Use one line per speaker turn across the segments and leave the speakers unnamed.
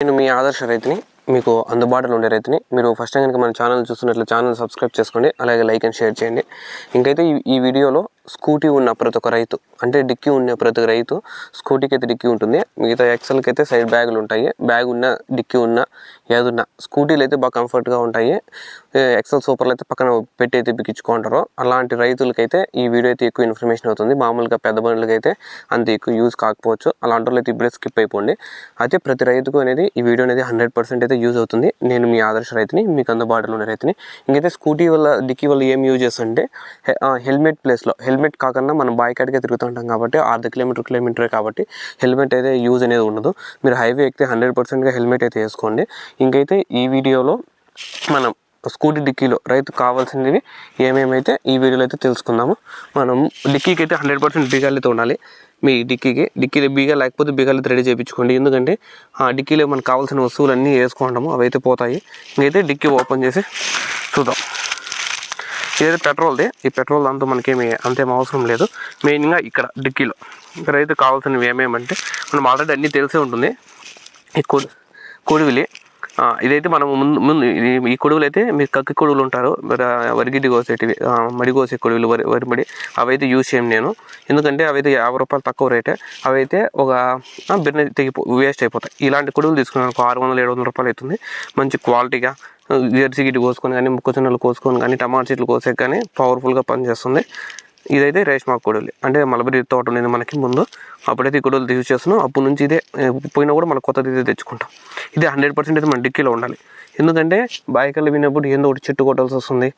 నేను మీ ఆదర్శ రైతుని, మీకు అందుబాటులో ఉండే రైతుని. మీరు ఫస్ట్ టైం కనుక మన ఛానల్ చూస్తున్నట్లు ఛానల్ సబ్స్క్రైబ్ చేసుకోండి, అలాగే లైక్ అండ్ షేర్ చేయండి. ఇంకైతే ఈ వీడియోలో స్కూటీ ఉన్న ప్రతి ఒక్క రైతు, అంటే డిక్కీ ఉన్న ప్రతి ఒక్క రైతు, స్కూటీకి అయితే డిక్కీ ఉంటుంది, మిగతా ఎక్సెల్కి అయితే సైడ్ బ్యాగులు ఉంటాయి. బ్యాగ్ ఉన్న, డిక్కీ ఉన్న, ఏదున్నా స్కూటీలు అయితే బాగా కంఫర్ట్గా ఉంటాయి. ఎక్సెల్ సూపర్లు అయితే పక్కన పెట్టి అయితే బిగించుకుంటారు. అలాంటి రైతులకైతే ఈ వీడియో అయితే ఎక్కువ ఇన్ఫర్మేషన్ అవుతుంది. మామూలుగా పెద్ద బండ్లకి అయితే అంత ఎక్కువ యూజ్ కాకపోవచ్చు. అలాంటి వాళ్ళు అయితే ఇప్పుడే స్కిప్ అయిపోండి. అయితే ప్రతి రైతుకు అనేది ఈ వీడియో అనేది 100% అయితే యూజ్ అవుతుంది. నేను మీ ఆదర్శ రైతుని, మీకు అందుబాటులో ఉన్న రైతుని. ఇంకైతే స్కూటీ వల్ల, డిక్కీ వల్ల ఏం యూజ్ చేస్తుంటే, హెల్మెట్ ప్లేస్లో, హెల్మెట్ కాకుండా మనం బాయికాడికే తిరుగుతుంటాం కాబట్టి, 1/2 కిలోమీటరే కాబట్టి హెల్మెట్ అయితే యూజ్ అనేది ఉండదు. మీరు హైవే ఎక్కితే 100%గా హెల్మెట్ అయితే వేసుకోండి. ఇంకైతే ఈ వీడియోలో మనం స్కూటీ డిక్కీలో రైతుకు కావాల్సినవి ఏమేమైతే ఈ వీడియోలో అయితే తెలుసుకుందాము. మనం డిక్కీకి అయితే 100% బీగాలు అయితే ఉండాలి. మీ డిక్కీలో బీగా లేకపోతే బీగాలు అయితే రెడీ చేయించుకోండి. ఎందుకంటే ఆ డిక్కీలో మనకు కావాల్సిన వస్తువులన్నీ వేసుకుంటాము, అవి అయితే పోతాయి. ఇంకైతే డిక్కీ ఓపెన్ చేసి చూద్దాం. ఇదైతే పెట్రోల్ది. ఈ పెట్రోల్ దాంతో మనకేమి అంతేం అవసరం లేదు. మెయిన్గా ఇక్కడ డిక్కీలో రైతు కావాల్సినవి ఏమేమంటే, మనం ఆల్రెడీ అన్నీ తెలిసే ఉంటుంది. ఈ కొడువులి, ఇదైతే మనం ముందు ఈ కొడువులు అయితే మీకు కక్కి కొడువులు ఉంటారు, వరిగిడ్డి కోసేటివి, మడి కోసే కొడువులు, వరిమడి, అవైతే యూజ్ చేయను నేను. ఎందుకంటే అవైతే 50 రూపాయలు తక్కువ రేటే. అవైతే ఒక బిర్న వేస్ట్ అయిపోతాయి. ఇలాంటి కొడువులు తీసుకున్నాను 600-700 రూపాయలు అవుతుంది. మంచి క్వాలిటీగా జెర్సీ గిడ్డి కోసుకొని కానీ, మొక్కజొన్నలు కోసుకొని కానీ, టమాటా చెట్లు కోసే కానీ పవర్ఫుల్గా పనిచేస్తుంది. ఇదైతే రేష్మా కొడువులు, అంటే మలబరీ తోట ఉండేది మనకి ముందు, అప్పుడైతే ఈ కొడువులు యూజ్ చేస్తున్నాం. అప్పటి నుంచి ఇదే పోయినా కూడా మనం కొత్తది ఇదే తెచ్చుకుంటాం. ఇది 100% అయితే మన డిక్కీలో ఉండాలి. ఎందుకంటే బాయికల్లి విన్నప్పుడు ఏదో ఒకటి చెట్టు కొట్టాల్సి వస్తుంది,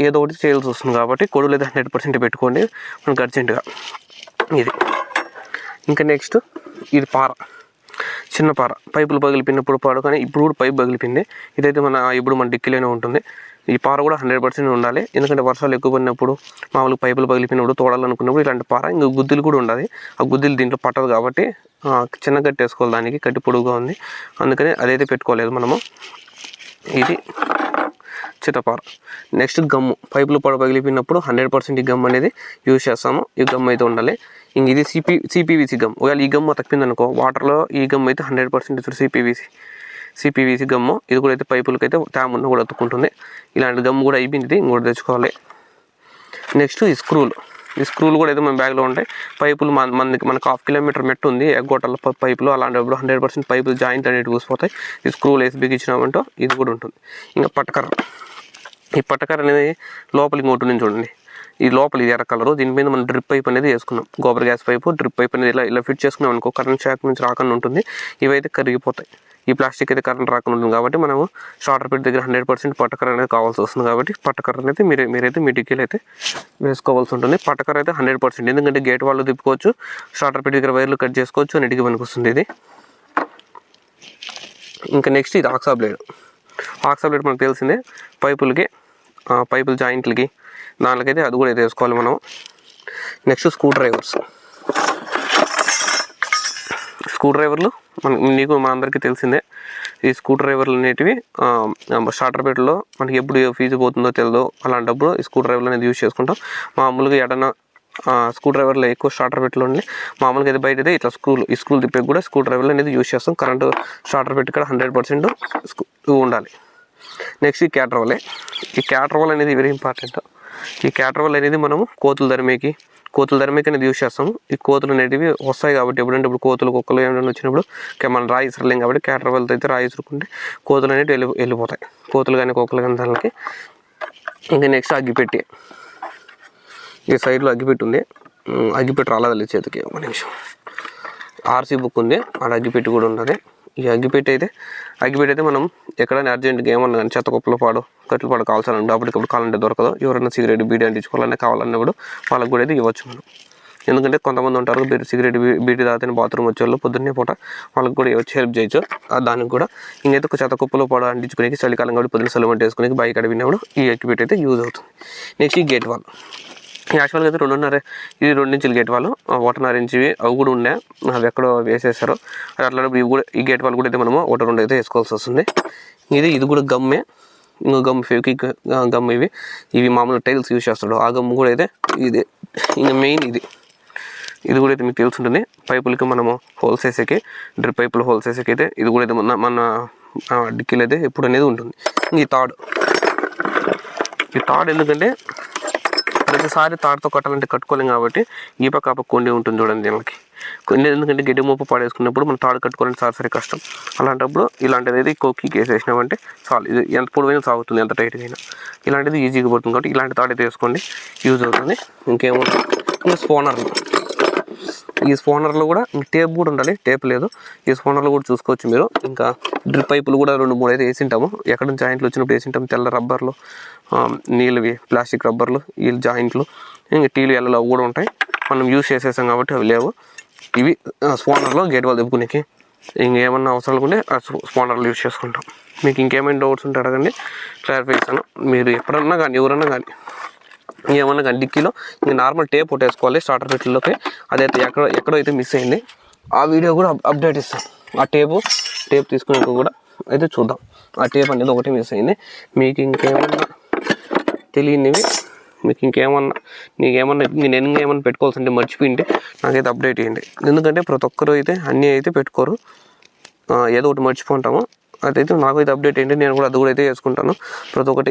ఏదో ఒకటి చేయాల్సి వస్తుంది. కాబట్టి కొడువులు అయితే 100% పెట్టుకోండి మనకు అర్జెంటుగా. ఇది ఇంకా నెక్స్ట్, ఇది పార, చిన్న పార, పైపులు పగిలిపోయినప్పుడు పాడు, కానీ ఇప్పుడు కూడా పైపు పగిలిపోయింది. ఇదైతే ఇప్పుడు మన డిక్కీలోనే ఉంటుంది. ఈ పార కూడా 100% ఉండాలి. ఎందుకంటే వర్షాలు ఎక్కువ పడినప్పుడు, మామూలుగా పైపులు పగిలిపోయినప్పుడు, తోడాలనుకున్నప్పుడు ఇలాంటి పార, ఇంకా గుద్దులు కూడా ఉండాలి. ఆ గుద్దులు దీంట్లో పట్టదు కాబట్టి చిన్న కట్టి వేసుకోవాలి. దానికి కట్టి పొడుగుగా ఉంది, అందుకని అదైతే పెట్టుకోలేదు మనము. ఇది చిత్తపార. నెక్స్ట్ గమ్ము, పైపులు పగిలిపోయినప్పుడు 100% ఈ గమ్ అనేది యూజ్ చేస్తాము. ఈ గమ్ అయితే ఉండాలి. ఇంక ఇది సిపివిసి గమ్. ఒకవేళ ఈ గమ్ము తప్పిందనుకో వాటర్లో, ఈ గమ్ అయితే 100% సిపివిసి గమ్ము. ఇది కూడా అయితే పైపులకి అయితే ట్యామ్ ఉన్న కూడా అతుక్కుంటుంది. ఇలాంటి గమ్ము కూడా అయిపోయింది, ఇంకోటి తెచ్చుకోవాలి. నెక్స్ట్ ఈ స్క్రూలు కూడా అయితే మన బ్యాగ్లో ఉంటాయి. పైపులు మనకు 1/2 కిలోమీటర్ మెట్టు ఉంది ఎగ్గొట్టాల పైపులు, అలాంటప్పుడు 100% పైపులు జాయింట్ అనేవి కూసిపోతాయి. ఈ స్క్రూలు వేసి బిగించినామంటో ఇది కూడా ఉంటుంది. ఇంకా పట్టకర్ర, ఈ పట్టకర్ర అనేది లోపలికి ఇంకోటి నుంచి చూడండి. ఈ లోపల ఇది ఎర్ర కలరు, దీనిపైన మనం డ్రిప్ పైప్ అనేది వేసుకున్నాం. Gobar gas pipe, drip pipe అనేది ఇలా ఫిట్ చేసుకున్నాం అనుకో, కరెంట్ షాక్ నుంచి రాకుండా ఉంటుంది. ఇవైతే కరిగిపోతాయి. ఈ ప్లాస్టిక్ అయితే కరెంట్ రాకుండా ఉంటుంది కాబట్టి మనము స్టార్టర్ పెట్టి దగ్గర 100% పట్టకర్ర అనేది కావాల్సి వస్తుంది. కాబట్టి పట్టకర్ర అనేది మీరైతే మీ డిక్కీలో అయితే వేసుకోవాల్సి ఉంటుంది. పట్టకర్ర అయితే 100%, ఎందుకంటే గేట్ వాళ్ళు తిప్పుకోవచ్చు, స్టార్టర్ పెట్టి దగ్గర వైర్లు కట్ చేసుకోవచ్చు, అన్నిటికీ పనికి వస్తుంది ఇది. ఇంకా నెక్స్ట్ ఇది ఆక్సా బ్లేడ్. మనకు తెలిసిందే, పైపుల జాయింట్లకి దానికైతే అది కూడా అయితే వేసుకోవాలి మనం. నెక్స్ట్ స్క్రూ డ్రైవర్లు మనందరికీ తెలిసిందే. ఈ స్క్రూ డ్రైవర్లు అనేటివి స్టార్టర్ పెట్టలో మనకి ఎప్పుడు ఫీజు పోతుందో తెలియదు, అలాంటప్పుడు ఈ స్క్రూ డ్రైవర్లు అనేది యూజ్ చేసుకుంటాం. మామూలుగా ఎడన్నా స్క్రూ డ్రైవర్లో ఎక్కువ స్టార్టర్ పెట్టలో ఉండి, మామూలుగా అయితే బయట అయితే ఇట్లా ఈ స్క్రూలు తిప్పే కూడా స్క్రూ డ్రైవర్లు అనేది యూజ్ చేస్తాం. కరెంటు స్టార్టర్ పెట్టి కూడా 100% ఉండాలి. నెక్స్ట్ ఈ క్యాటర్ వాల్ అనేది వెరీ ఇంపార్టెంట్. ఈ క్యాటర్ వాల్ అనేది మనము కోతులు ధరిమేకి అనేది యూజ్ చేస్తాము. ఈ కోతులు అనేటివి వస్తాయి కాబట్టి ఎప్పుడంటే ఇప్పుడు కోతులు, కుక్కలు ఏమైనా వచ్చినప్పుడు మనం రాయి ఇసరలేం కాబట్టి క్యాటర్ వాల్తో అయితే రాయి ఇసురుకుంటే కోతులు అనేవి వెళ్ళిపోతాయి, కోతులు కానీ కుక్కలు కానీ దానికి. ఇంకా నెక్స్ట్ అగ్గిపెట్టి, ఈ సైడ్లో అగ్గిపెట్టి ఉంది. అగ్గిపెట్టి రాలేదు చేతికి, ఒక నిమిషం. ఆర్సీ బుక్ ఉంది, ఆడ అగ్గిపెట్టి కూడా ఉన్నది. ఈ అగ్గిపెట్టి అయితే మనం ఎక్కడైనా అర్జెంట్గా ఏమన్నా కానీ చెత్త కుప్పలు కట్టెలు పాడు కావాల్సిన అప్పటికప్పుడు కావాలంటే దొరకదు. ఎవరైనా సిగరెట్ బీడీ అంటించుకోవాలన్నా కావాలన్నప్పుడు వాళ్ళకి కూడా అయితే ఇవ్వచ్చు మనం. ఎందుకంటే కొంతమంది ఉంటారు సిగరెట్ బీడీ తాగితే బాత్రూమ్ వచ్చేవాళ్ళు, పొద్దున్నే పూట వాళ్ళకి కూడా ఇవ్వచ్చు, హెల్ప్ చేయొచ్చు దానికి కూడా. ఇంకైతే చెత్త కుప్పలు పాడు అంటించుకునేకి చలికాలం కాబట్టి పొద్దున్న సెలవుంటే వేసుకునేకి బైక్ అడిగినప్పుడు ఈ అగ్గిపెట్టి అయితే యూజ్ అవుతుంది. నెక్స్ట్ ఈ గేట్ వాల్. యాక్చువల్గా అయితే 2.5, ఇది 2 ఇంచుల గేట్ వాళ్ళు, 1.5 ఇంచువి అవి కూడా ఉన్నాయి, అవి ఎక్కడో వేసేస్తారు. అది అట్లాంటప్పుడు ఇవి కూడా, ఈ గేట్ వాళ్ళు కూడా అయితే మనము 1-2 అయితే వేసుకోవాల్సి వస్తుంది. ఇది కూడా గమ్మే, ఇంకో గమ్ ఫెవిక్విక్ గమ్. ఇవి మామూలు టైల్స్ యూజ్ చేస్తాడు, ఆ గమ్ కూడా అయితే ఇది. ఇంకా మెయిన్ ఇది ఇది కూడా అయితే మీకు తెలుసుంటుంది. పైపులకి మనము హోల్స్ వేసేకి, డ్రిప్ పైపులు హోల్స్ వేసేకి అయితే ఇది కూడా అయితే మన డిక్కీలో అయితే ఎప్పుడు అనేది ఉంటుంది. ఈ తాడు ఎందుకంటే ప్రతిసారి తాడుతో కట్టాలంటే కట్టుకోలేం కాబట్టి ఈ పక్క ఆ పక్క కొండి ఉంటుంది చూడండి దీనికి. ఎందుకంటే గడ్డి మోపు పాడేసుకున్నప్పుడు మనం తాడు కట్టుకోవాలంటే సరే కష్టం. అలాంటప్పుడు ఇలాంటిది అయితే కొక్కి వేసేసినామంటే చాలు. ఇది ఎంత పొడవైనా సాగుతుంది, ఎంత టైట్గా అయినా. ఇలాంటిది ఈజీగా పడుతుంది కాబట్టి ఇలాంటి తాడు అయితే వేసుకోండి, యూజ్ అవుతుంది. ఇంకేముంటుంది, ఇంకా స్పోనర్లు. ఈ స్పోనర్లో కూడా టేప్ కూడా ఉండాలి, టేప్ లేదు. ఈ స్పోనర్లు కూడా చూసుకోవచ్చు మీరు. ఇంకా డ్రిప్ పైపులు కూడా 2-3 అయితే వేసింటాము. ఎక్కడ నుంచి జాయింట్లు వచ్చినప్పుడు వేసింటాము. తెల్ల రబ్బర్లు, నీళ్ళవి ప్లాస్టిక్ రబ్బర్లు, ఈ జాయింట్లు, ఇంకా టీలు ఎల్లలో కూడా ఉంటాయి. మనం యూజ్ చేసేసాం కాబట్టి అవి లేవు. ఇవి స్పోనర్లో గేట్ వాళ్ళు తెప్పుకునేకి. ఇంకేమన్నా అవసరాలు ఉంటే ఆ స్పోనర్లు యూజ్ చేసుకుంటాం. మీకు ఇంకేమైనా డౌట్స్ ఉంటే అడగండి, క్లారిఫై చేస్తాను. మీరు ఎప్పుడన్నా కానీ ఎవరన్నా కానీ ఏమన్నా కానీ డిక్కీలో ఇంకా నార్మల్ టేప్ కొట్టేసుకోవాలి స్టార్టర్ పెట్టిలోకి. అదైతే ఎక్కడో అయితే మిస్ అయింది, ఆ వీడియో కూడా అప్డేట్ ఇస్తాను. ఆ టేప్ తీసుకున్నాక కూడా అయితే చూద్దాం. ఆ టేప్ అనేది ఒకటి మిస్ అయింది. మీకు ఇంకేమన్నా తెలియనివి, మీకు నీకేమన్నా నేను ఇంకేమన్నా పెట్టుకోవాల్సి అంటే మర్చిపోయింటే నాకైతే అప్డేట్ చేయండి. ఎందుకంటే ప్రతి ఒక్కరు అయితే అన్నీ అయితే పెట్టుకోరు, ఏదో ఒకటి మర్చిపోంటాము. అదైతే నాకైతే అప్డేట్ ఏంటి, నేను కూడా అది కూడా అయితే వేసుకుంటాను. ప్రతి ఒక్కటి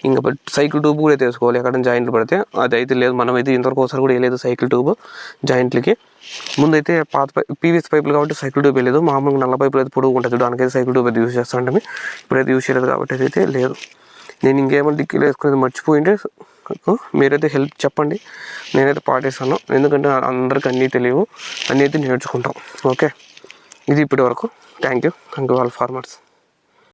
ఇంకా సైకిల్ ట్యూబ్ కూడా అయితే వేసుకోవాలి ఎక్కడ జాయింట్లు పడితే. అది అయితే లేదు, మనం అయితే ఇంతవరకు ఒకసారి కూడా వేయలేదు సైకిల్ ట్యూబ్ జాయింట్లకి. ముందైతే పాత పీవీసీ పైపులు కాబట్టి సైకిల్ ట్యూబ్ వేయలేదు. మామూలుగా నల్ల పైపులు అయితే పొడుగు ఉంటుంది, దానికైతే సైకిల్ ట్యూబ్ అయితే యూజ్ చేస్తూ ఉంటాము. ఇప్పుడైతే యూజ్ చేయలేదు కాబట్టి అయితే లేదు. నేను ఇంకేమైనా డిక్కీలో వేసుకునేది మర్చిపోయింటే మీరైతే హెల్ప్ చెప్పండి, నేనైతే పాటిస్తాను. ఎందుకంటే అందరికీ అన్నీ తెలియవు, అన్నీ అయితే నేర్చుకుంటాం. ఓకే, ఇది ఇప్పటి వరకు. Thank you all farmers.